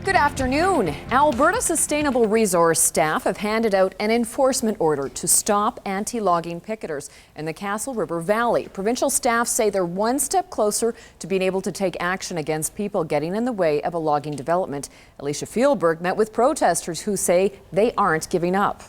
Good afternoon. Alberta Sustainable Resource staff have handed out an enforcement order to stop anti-logging picketers in the Castle River Valley. Provincial staff say they're one step closer to being able to take action against people getting in the way of a logging development. Alicia Fieldberg met with protesters who say they aren't giving up.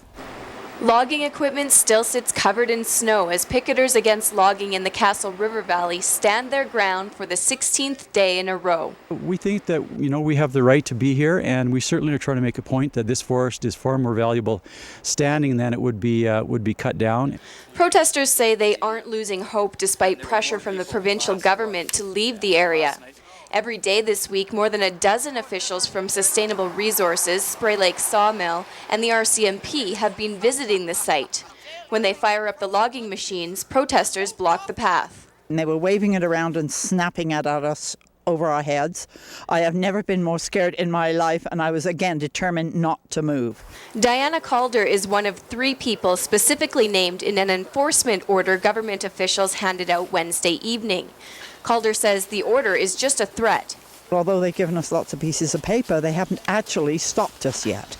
Logging equipment still sits covered in snow as picketers against logging in the Castle River Valley stand their ground for the 16th day in a row. We think that, we have the right to be here, and we certainly are trying to make a point that this forest is far more valuable standing than it would be cut down. Protesters say they aren't losing hope despite pressure from the provincial government to leave the area. Every day this week, more than a dozen officials from Sustainable Resources, Spray Lake Sawmill, and the RCMP have been visiting the site. When they fire up the logging machines, protesters block the path. And they were waving it around and snapping it at us over our heads. I have never been more scared in my life, and I was again determined not to move. Diana Calder is one of 3 people specifically named in an enforcement order government officials handed out Wednesday evening. Calder says the order is just a threat. Although they've given us lots of pieces of paper, they haven't actually stopped us yet.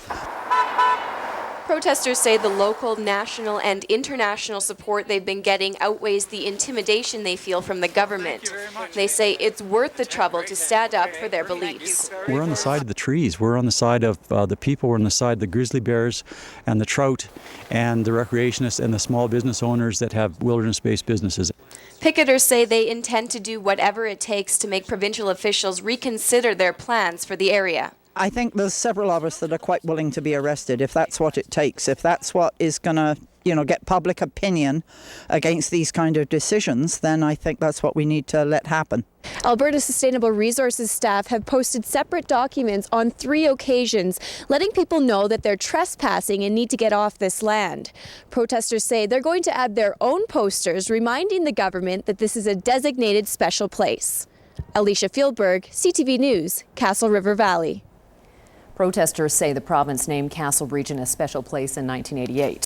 Protesters say the local, national, and international support they've been getting outweighs the intimidation they feel from the government. They say it's worth the trouble to stand up for their beliefs. We're on the side of the trees. We're on the side of the people. We're on the side of the grizzly bears and the trout and the recreationists and the small business owners that have wilderness-based businesses. Picketers say they intend to do whatever it takes to make provincial officials reconsider their plans for the area. I think there's several of us that are quite willing to be arrested if that's what it takes, if that's what is going to, get public opinion against these kind of decisions, then I think that's what we need to let happen. Alberta Sustainable Resources staff have posted separate documents on 3 occasions, letting people know that they're trespassing and need to get off this land. Protesters say they're going to add their own posters reminding the government that this is a designated special place. Alicia Fieldberg, CTV News, Castle River Valley. Protesters say the province named Castle Region a special place in 1988.